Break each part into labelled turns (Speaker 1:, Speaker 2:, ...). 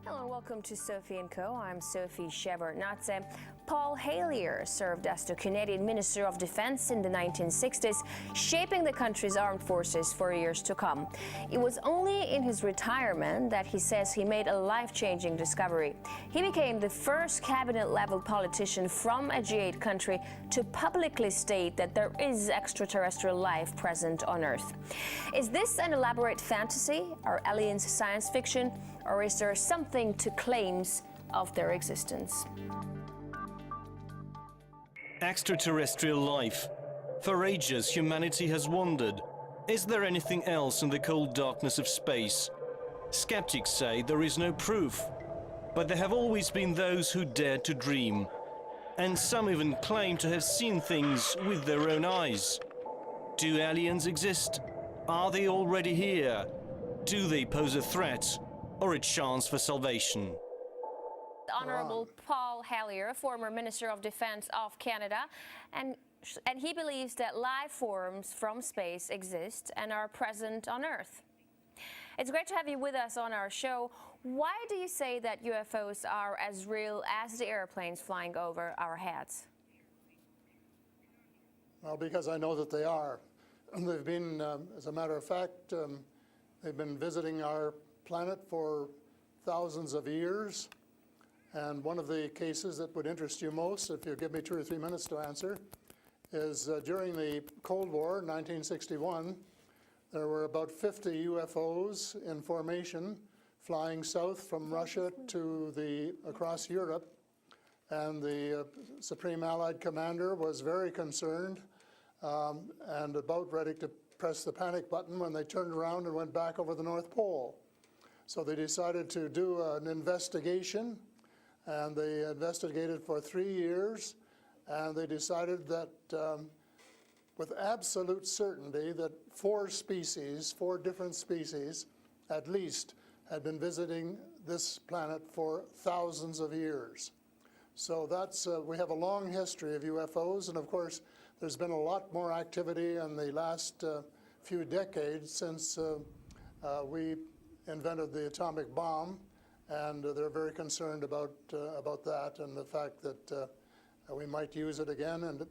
Speaker 1: Hello and welcome to Sophie & Co. I'm Sophie Shepard-Natze. Paul Hellyer served as the Canadian Minister of Defence in the 1960s, shaping the country's armed forces for years to come. It was only in his retirement that he says he made a life-changing discovery. He became the first cabinet-level politician from a G8 country to publicly state that there is extraterrestrial life present on Earth. Is this an elaborate fantasy? Are aliens science fiction? Or is there something to claims of their existence?
Speaker 2: Extraterrestrial life. For ages, humanity has wondered, is there anything else in the cold darkness of space? Skeptics say there is no proof, but there have always been those who dared to dream. And some even claim to have seen things with their own eyes. Do aliens exist? Are they already here? Do they pose a threat or a chance for salvation?
Speaker 1: Honorable Paul Hellyer, former Minister of Defence of Canada, and he believes that life forms from space exist and are present on Earth. It's great to have you with us on our show. Why do you say that UFOs are as real as the airplanes flying over our heads?
Speaker 3: Well, because I know that they are. They've been, as a matter of fact, they've been visiting our planet for thousands of years. And one of the cases that would interest you most, if you give me 2 or 3 minutes to answer, is during the Cold War, 1961, there were about 50 UFOs in formation flying south from Russia to across Europe. And the Supreme Allied Commander was very concerned and about ready to press the panic button when they turned around and went back over the North Pole. So they decided to do an investigation, and they investigated for 3 years, and they decided that with absolute certainty that 4 different species at least, had been visiting this planet for thousands of years. So that's, we have a long history of UFOs, and of course there's been a lot more activity in the last few decades since we invented the atomic bomb, and they're very concerned about that and the fact that we might use it again. And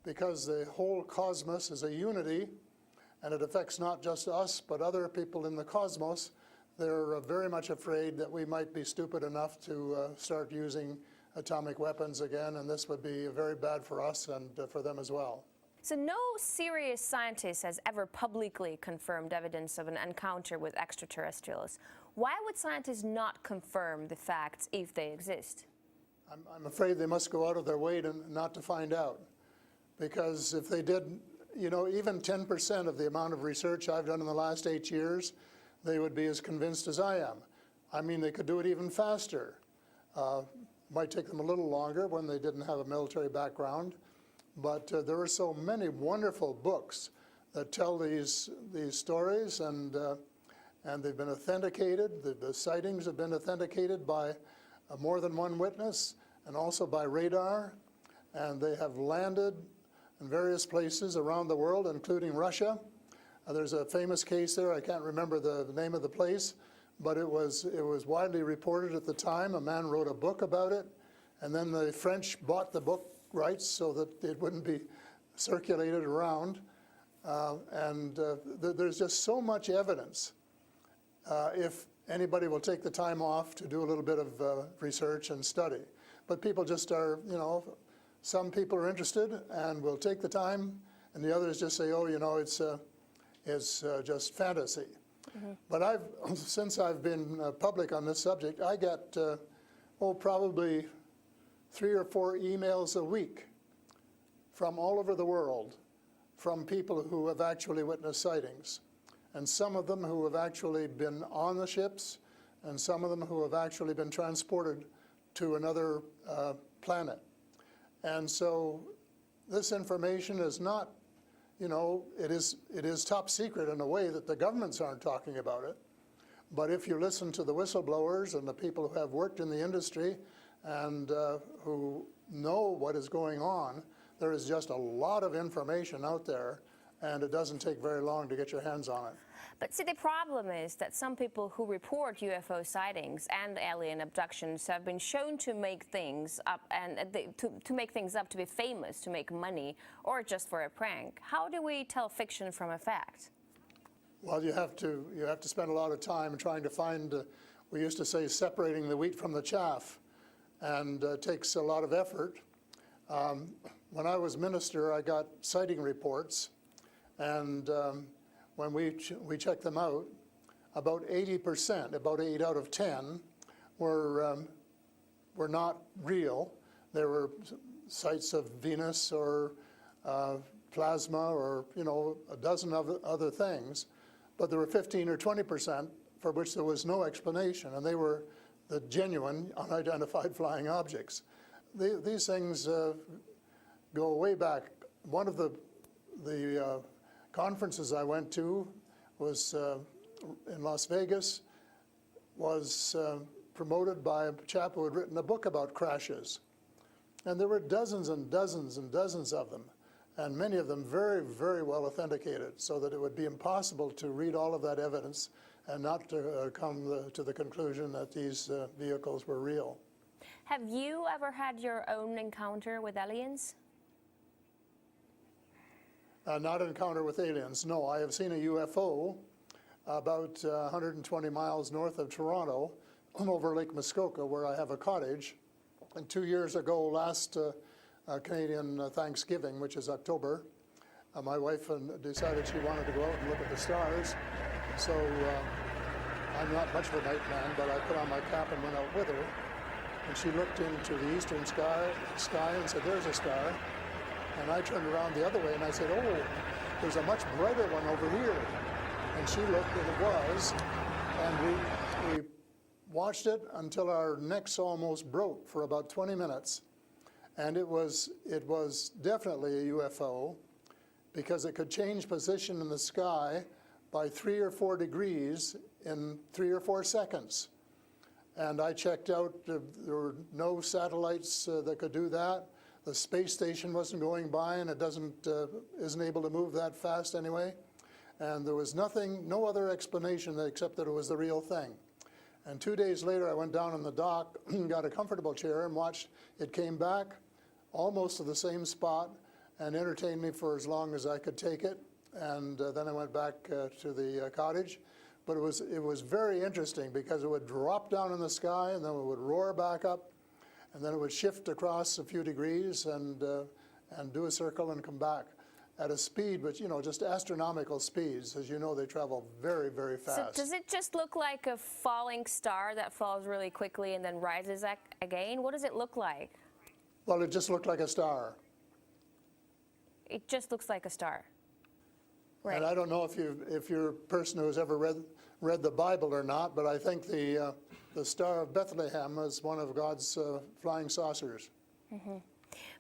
Speaker 3: because the whole cosmos is a unity, and it affects not just us but other people in the cosmos, they're very much afraid that we might be stupid enough to start using atomic weapons again, and this would be very bad for us and for them as well.
Speaker 1: So no serious scientist has ever publicly confirmed evidence of an encounter with extraterrestrials. Why would scientists not confirm the facts if they exist?
Speaker 3: I'm afraid they must go out of their way not to find out. Because if they did, you know, even 10% of the amount of research I've done in the last 8 years, they would be as convinced as I am. I mean, they could do it even faster. Might take them a little longer when they didn't have a military background. But there are so many wonderful books that tell these stories, and they've been authenticated. The sightings have been authenticated by more than one witness, and also by radar. And they have landed in various places around the world, including Russia. There's a famous case there. I can't remember the name of the place, but it was widely reported at the time. A man wrote a book about it, and then the French bought the book rights so that it wouldn't be circulated around. There's just so much evidence. If anybody will take the time off to do a little bit of research and study. But people just are, you know, some people are interested and will take the time, and the others just say, oh, you know, it's just fantasy. Mm-hmm. But since I've been public on this subject, I get, probably 3 or 4 emails a week from all over the world from people who have actually witnessed sightings. And some of them who have actually been on the ships, and some of them who have actually been transported to another planet. And so this information is not, you know, it is top secret in a way that the governments aren't talking about it. But if you listen to the whistleblowers and the people who have worked in the industry and who know what is going on, there is just a lot of information out there, and it doesn't take very long to get your hands on it.
Speaker 1: But see, the problem is that some people who report UFO sightings and alien abductions have been shown to make things up to make things up to be famous, to make money, or just for a prank. How do we tell fiction from a fact?
Speaker 3: Well, you have to spend a lot of time trying to find, we used to say, separating the wheat from the chaff, and it takes a lot of effort. When I was minister, I got sighting reports, and when we checked them out, about 80%, about 8 out of 10, were not real. There were sights of Venus or plasma or, you know, a dozen other things. But there were 15 or 20% for which there was no explanation, and they were the genuine unidentified flying objects. These things go way back. One of the conferences I went to was in Las Vegas, was promoted by a chap who had written a book about crashes. And there were dozens and dozens and dozens of them, and many of them very, very well authenticated, so that it would be impossible to read all of that evidence and not to come to the conclusion that these vehicles were real.
Speaker 1: Have you ever had your own encounter with aliens?
Speaker 3: Not an encounter with aliens, no. I have seen a UFO about 120 miles north of Toronto over Lake Muskoka, where I have a cottage. And 2 years ago, last Canadian Thanksgiving, which is October, my wife decided she wanted to go out and look at the stars. So I'm not much of a night man, but I put on my cap and went out with her. And she looked into the eastern sky and said, "There's a star." And I turned around the other way and I said, "Oh, there's a much brighter one over here." And she looked, and it was. And we watched it until our necks almost broke for about 20 minutes. And it was definitely a UFO, because it could change position in the sky by 3 or 4 degrees in 3 or 4 seconds. And I checked out, there were no satellites that could do that. The space station wasn't going by, and it isn't able to move that fast anyway. And there was no other explanation except that it was the real thing. And 2 days later, I went down on the dock, got a comfortable chair, and watched it came back almost to the same spot and entertained me for as long as I could take it. And then I went back to the cottage. But it was very interesting, because it would drop down in the sky, and then it would roar back up, and then it would shift across a few degrees and do a circle and come back at a speed, but just astronomical speeds. As you know, they travel very, very fast.
Speaker 1: So does it just look like a falling star that falls really quickly and then rises again? What does it look like?
Speaker 3: Well, it just looked like a star.
Speaker 1: It just looks like a star. Right.
Speaker 3: And I don't know if you're a person who has ever read the Bible or not, but I think the Star of Bethlehem is one of God's flying saucers.
Speaker 1: Mm-hmm.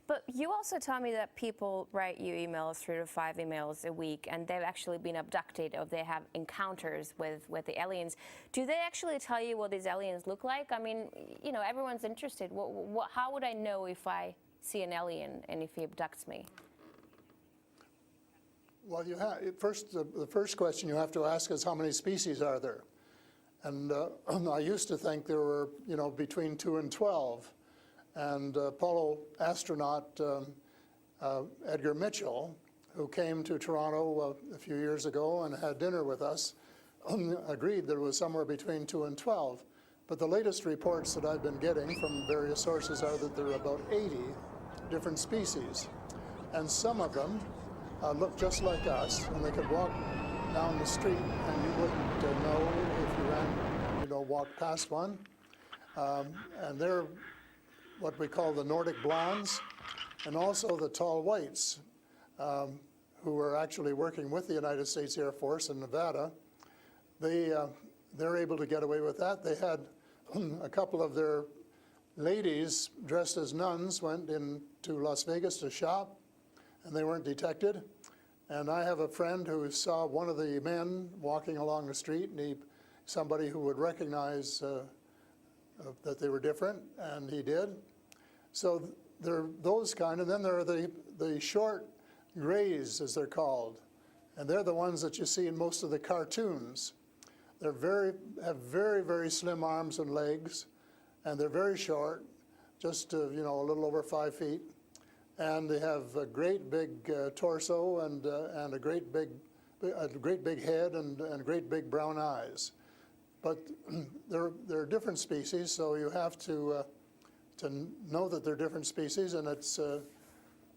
Speaker 1: But you also tell me that people write you emails, 3 to 5 emails a week, and they've actually been abducted, or they have encounters with the aliens. Do they actually tell you what these aliens look like? I mean, everyone's interested. How would I know if I see an alien and if he abducts me?
Speaker 3: Well, the first question you have to ask is, how many species are there? And I used to think there were, between 2 and 12. And Apollo astronaut Edgar Mitchell, who came to Toronto a few years ago and had dinner with us, agreed there was somewhere between 2 and 12. But the latest reports that I've been getting from various sources are that there are about 80 different species. And some of them look just like us, and they could walk down the street and you wouldn't know if you walked past one. And they're what we call the Nordic blondes, and also the tall whites, who are actually working with the United States Air Force in Nevada. They're able to get away with that. They had a couple of their ladies dressed as nuns went into Las Vegas to shop, and they weren't detected. And I have a friend who saw one of the men walking along the street, and somebody who would recognize that they were different, and he did. So there are those kind, and then there are the short grays, as they're called. and they're the ones that you see in most of the cartoons. They're have very, very slim arms and legs, and they're very short, just a little over 5 feet, and they have a great big torso and a great big head and great big brown eyes. But they're different species, so you have to know that they're different species, and it's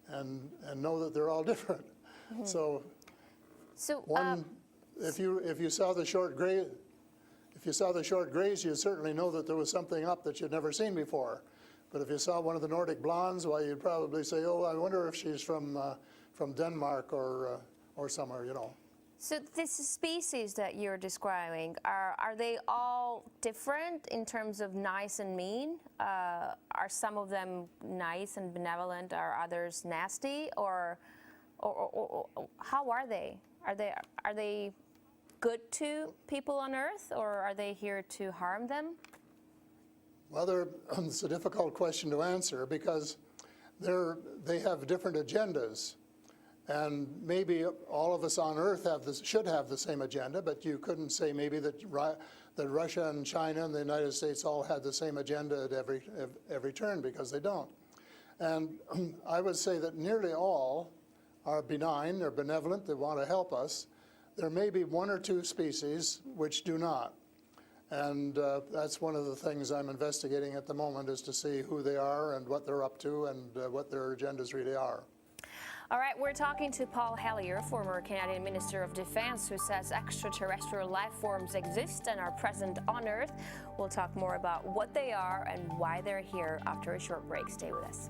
Speaker 3: and know that they're all different. Mm-hmm. So if you saw the short gray, you'd certainly know that there was something up that you'd never seen before. But if you saw one of the Nordic blondes, well, you'd probably say, "Oh, I wonder if she's from Denmark or somewhere,"
Speaker 1: So this species that you're describing, are they all different in terms of nice and mean? Are some of them nice and benevolent? Are others nasty? Or how are they? Are they good to people on Earth, or are they here to harm them?
Speaker 3: Well, it's a difficult question to answer because they have different agendas. And maybe all of us on Earth should have the same agenda, but you couldn't say maybe that Russia and China and the United States all had the same agenda at every turn, because they don't. And I would say that nearly all are benign, they're benevolent, they want to help us. There may be one or two species which do not. And that's one of the things I'm investigating at the moment, is to see who they are and what they're up to and what their agendas really are.
Speaker 1: All right, we're talking to Paul Hellyer, former Canadian Minister of Defense, who says extraterrestrial life forms exist and are present on Earth. We'll talk more about what they are and why they're here after a short break. Stay with us.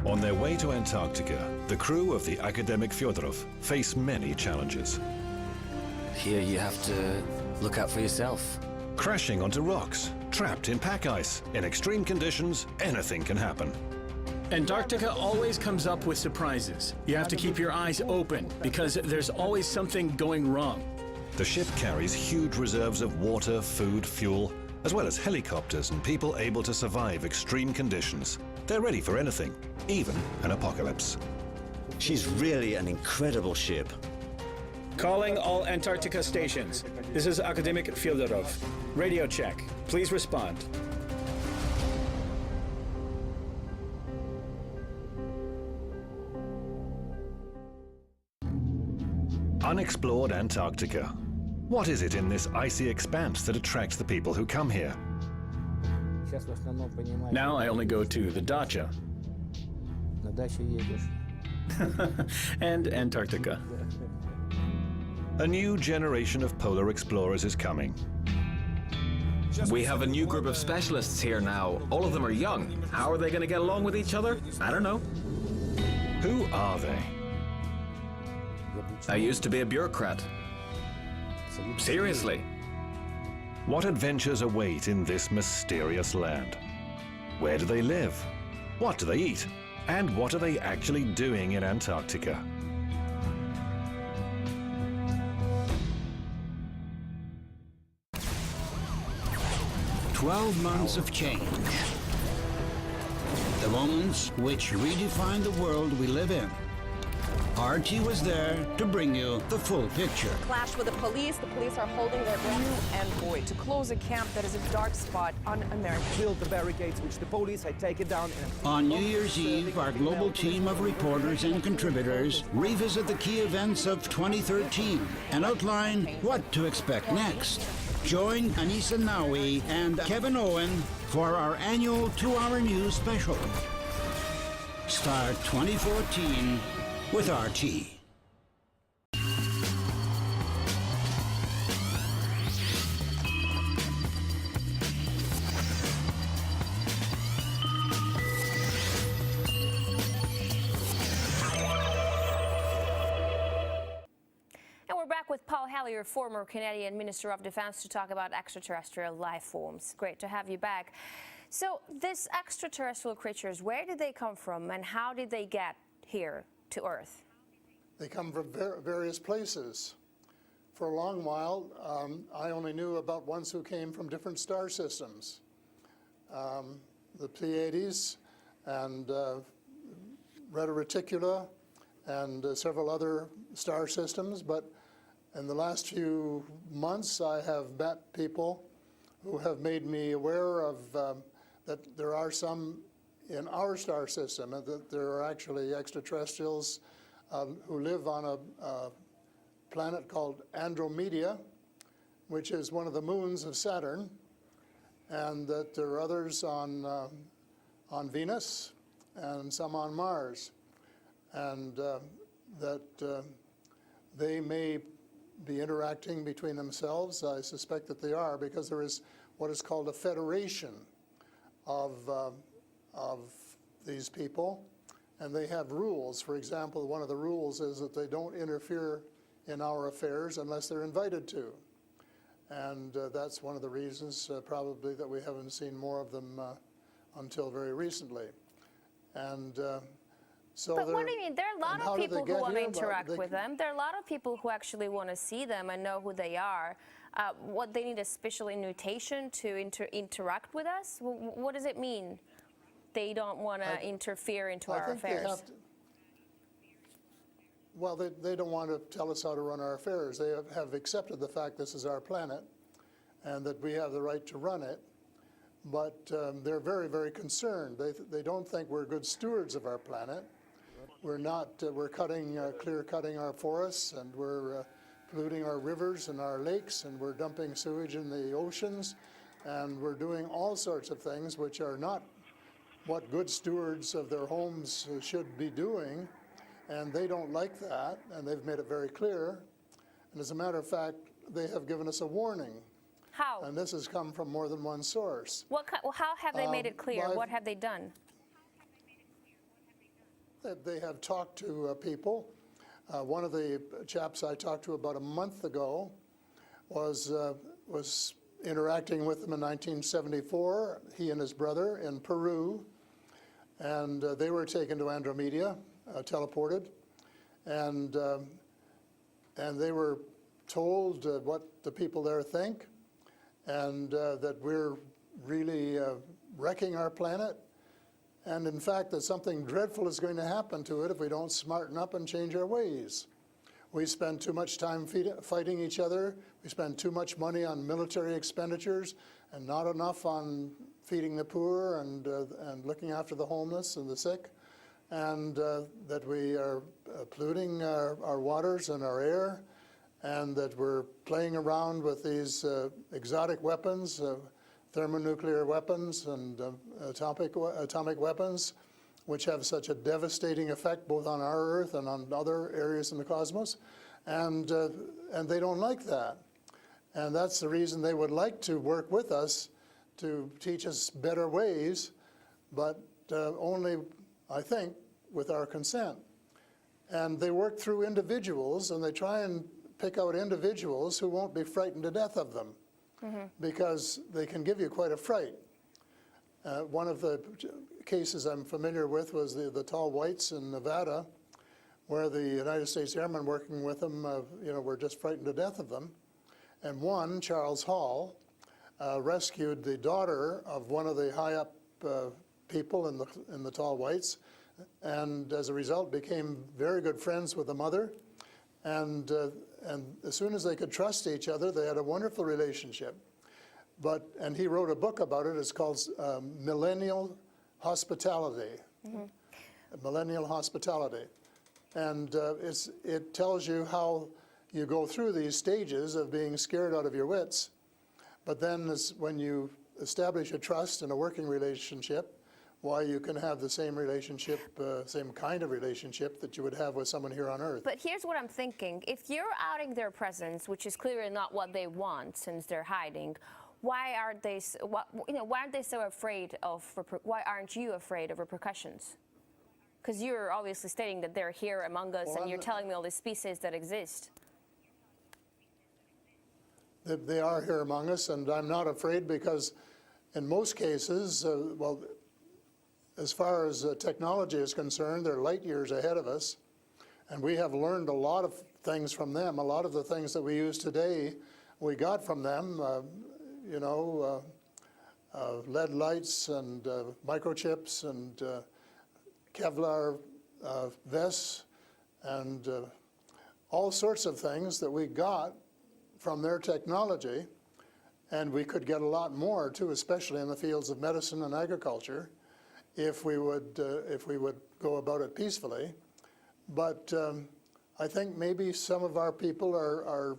Speaker 4: On their way to Antarctica, the crew of the Academic Fyodorov face many challenges.
Speaker 5: Here you have to look out for yourself.
Speaker 4: Crashing onto rocks, trapped in pack ice. In extreme conditions, anything can happen.
Speaker 6: Antarctica always comes up with surprises. You have to keep your eyes open because there's always something going wrong.
Speaker 4: The ship carries huge reserves of water, food, fuel, as well as helicopters and people able to survive extreme conditions. They're ready for anything, even an apocalypse.
Speaker 7: She's really an incredible ship.
Speaker 6: Calling all Antarctica stations. This is Academic Fyodorov. Radio check. Please respond.
Speaker 4: Unexplored Antarctica. What is it in this icy expanse that attracts the people who come here?
Speaker 6: Now I only go to the dacha and Antarctica.
Speaker 4: A new generation of polar explorers is coming.
Speaker 5: We have a new group of specialists here now. All of them are young. How are they going to get along with each other? I don't know.
Speaker 4: Who are they?
Speaker 5: I used to be a bureaucrat. Seriously.
Speaker 4: What adventures await in this mysterious land? Where do they live? What do they eat? And what are they actually doing in Antarctica?
Speaker 8: "12 months of change. The moments which redefine the world we live in. RT was there to bring you the full picture.
Speaker 9: Clash with the police. The police are holding their breath. And boy, to close a camp that is a dark spot on America.
Speaker 10: Built the barricades which the police had taken down.
Speaker 8: On New Year's Eve, our global team of reporters and contributors revisit the key events of 2013 and outline what to expect next. Join Anissa Nawi and Kevin Owen for our annual 2-hour news special. Start 2014 with RT.
Speaker 1: Paul Hellyer, former Canadian Minister of Defense, to talk about extraterrestrial life forms. Great to have you back. So these extraterrestrial creatures, where did they come from and how did they get here to Earth?
Speaker 3: They come from various places. For a long while, I only knew about ones who came from different star systems. The Pleiades and Reta Reticula and several other star systems, but in the last few months I have met people who have made me aware of that there are some in our star system, and that there are actually extraterrestrials who live on a planet called Andromeda, which is one of the moons of Saturn, and that there are others on Venus and some on Mars, and that they may be interacting between themselves. I suspect that they are, because there is what is called a federation of these people, and they have rules. For example, one of the rules is that they don't interfere in our affairs unless they're invited to. And that's one of the reasons probably that we haven't seen more of them until very recently. And so
Speaker 1: but what do you mean? There are a lot of people who want to interact with them. There are a lot of people who actually want to see them and know who they are. What, they need a special invitation to interact with us? What does it mean? They don't want to interfere into our affairs.
Speaker 3: Well, they don't want to tell us how to run our affairs. They have accepted the fact this is our planet and that we have the right to run it. But they're very, very concerned. They don't think we're good stewards of our planet. We're not. We're clear-cutting our forests, and we're polluting our rivers and our lakes, and we're dumping sewage in the oceans, and we're doing all sorts of things which are not what good stewards of their homes should be doing. And they don't like that, and they've made it very clear. And as a matter of fact, they have given us a warning.
Speaker 1: How?
Speaker 3: And this has come from more than one source.
Speaker 1: How have they made it clear? What have they done?
Speaker 3: They have talked to people. One of the chaps I talked to about a month ago was interacting with them in 1974, he and his brother in Peru, and they were taken to Andromeda, teleported, and they were told what the people there think, and that we're really wrecking our planet, and in fact that something dreadful is going to happen to it if we don't smarten up and change our ways. We spend too much time fighting each other. We spend too much money on military expenditures and not enough on feeding the poor and looking after the homeless and the sick, and that we are polluting our waters and our air, and that we're playing around with these exotic weapons, thermonuclear weapons and atomic weapons, which have such a devastating effect both on our Earth and on other areas in the cosmos, and they don't like that. And that's the reason they would like to work with us to teach us better ways, but only, I think, with our consent. And they work through individuals, and they try and pick out individuals who won't be frightened to death of them, because they can give you quite a fright. One of the cases I'm familiar with was the tall whites in Nevada, where the United States Airmen working with them, were just frightened to death of them. And one, Charles Hall, rescued the daughter of one of the high-up people in the tall whites, and as a result became very good friends with the mother. And as soon as they could trust each other, they had a wonderful relationship. And he wrote a book about it. It's called Millennial Hospitality. Millennial Hospitality. And it tells you how you go through these stages of being scared out of your wits. But then when you establish a trust and a working relationship, why you can have the same relationship, same kind of relationship that you would have with someone here on Earth.
Speaker 1: But here's what I'm thinking. If you're outing their presence, which is clearly not what they want since they're hiding, why aren't they so afraid of, why aren't you afraid of repercussions? Because you're obviously stating that they're here among us, and you're telling me all the species that exist.
Speaker 3: they are here among us, and I'm not afraid because in most cases, well, as far as technology is concerned, they're light years ahead of us, and we have learned a lot of things from them. A lot of the things that we use today, we got from them, you know, lead lights and microchips and Kevlar vests and all sorts of things that we got from their technology, and we could get a lot more too, especially in the fields of medicine and agriculture, if we would go about it peacefully. But I think maybe some of our people are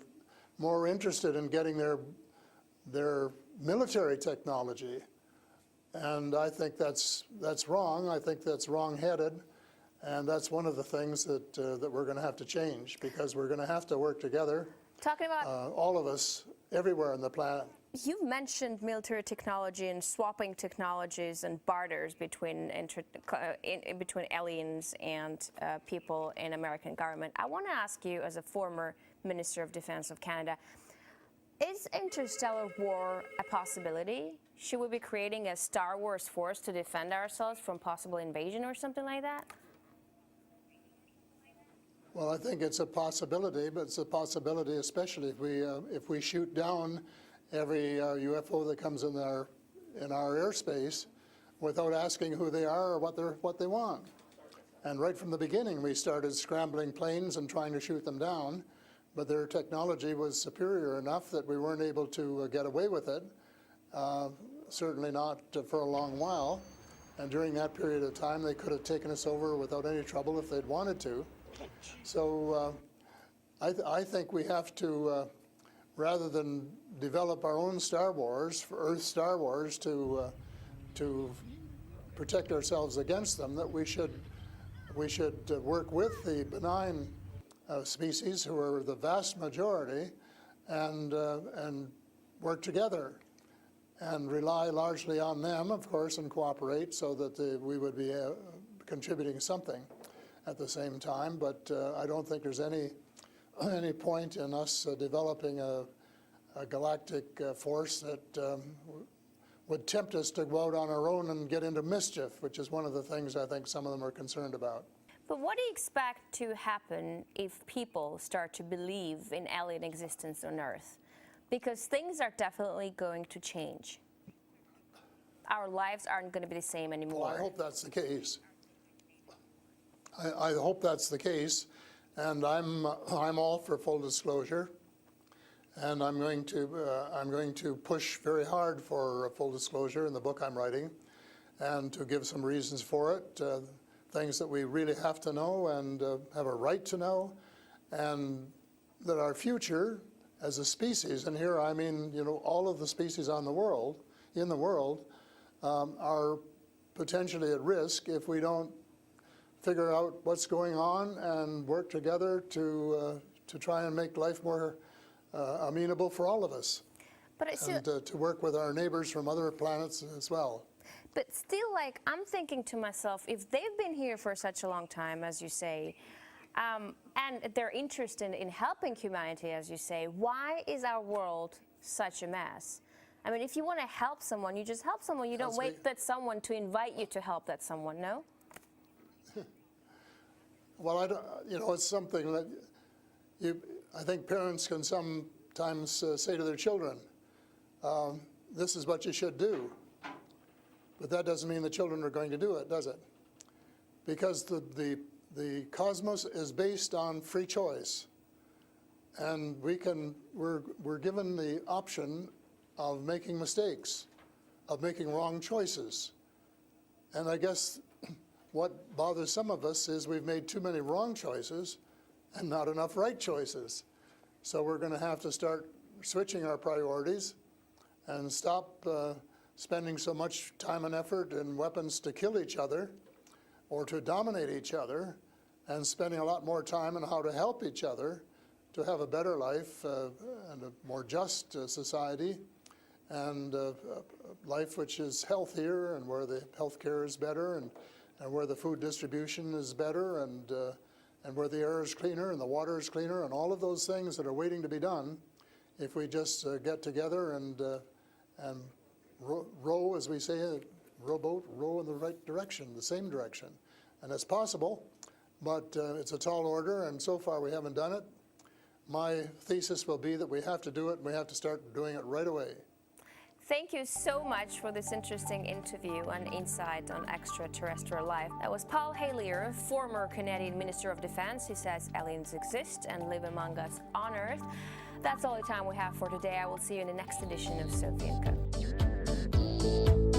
Speaker 3: more interested in getting their military technology, and I think that's wrong. I think that's wrong-headed, and that's one of the things that we're going to have to change, because we're going to have to work together.
Speaker 1: Talking about
Speaker 3: all of us, everywhere on the planet.
Speaker 1: You've mentioned military technology and swapping technologies and barters between between aliens and people in American government. I want to ask you, as a former Minister of Defense of Canada, is interstellar war a possibility? Should we be creating a Star Wars force to defend ourselves from possible invasion or something like that?
Speaker 3: Well, I think it's a possibility, but it's a possibility especially if we shoot down every UFO that comes in our airspace without asking who they are or what they want. And right from the beginning, we started scrambling planes and trying to shoot them down, but their technology was superior enough that we weren't able to get away with it. Certainly not for a long while. And during that period of time, they could have taken us over without any trouble if they'd wanted to. So I think we have to, rather than develop our own Star Wars, Earth Star Wars, to protect ourselves against them, that we should work with the benign species, who are the vast majority, and work together and rely largely on them, of course, and cooperate so that we would be contributing something at the same time. But I don't think there's any point in us developing a galactic force that would tempt us to go out on our own and get into mischief, which is one of the things I think some of them are concerned about.
Speaker 1: But what do you expect to happen if people start to believe in alien existence on Earth? Because things are definitely going to change. Our lives aren't going to be the same anymore.
Speaker 3: Well, I hope that's the case. I hope that's the case, and I'm all for full disclosure, and I'm going to push very hard for full disclosure in the book I'm writing, and to give some reasons for it, things that we really have to know and have a right to know, and that our future as a species, and here I mean, you know, all of the species in the world, are potentially at risk if we don't figure out what's going on and work together to try and make life more amenable for all of us.
Speaker 1: But
Speaker 3: to work with our neighbors from other planets as well.
Speaker 1: But still, like, I'm thinking to myself, if they've been here for such a long time, as you say, and they're interested in helping humanity, as you say, why is our world such a mess? I mean, if you want to help someone, you just help someone. You don't wait for someone to invite you to help that someone, no?
Speaker 3: Well, I don't, you know, it's something that I think parents can sometimes say to their children, this is what you should do. But that doesn't mean the children are going to do it, does it? Because the cosmos is based on free choice. And we're given the option of making mistakes, of making wrong choices. And I guess what bothers some of us is we've made too many wrong choices and not enough right choices. So we're going to have to start switching our priorities and stop spending so much time and effort and weapons to kill each other or to dominate each other, and spending a lot more time on how to help each other to have a better life and a more just society, and a life which is healthier, and where the health care is better, and where the food distribution is better, and where the air is cleaner and the water is cleaner, and all of those things that are waiting to be done if we just get together and row, as we say, rowboat, row in the right direction, the same direction. And it's possible, but it's a tall order, and so far we haven't done it. My thesis will be that we have to do it, and we have to start doing it right away.
Speaker 1: Thank you so much for this interesting interview and insight on extraterrestrial life. That was Paul Hellyer, former Canadian Minister of Defense, who says aliens exist and live among us on Earth. That's all the time we have for today. I will see you in the next edition of Sophie & Co.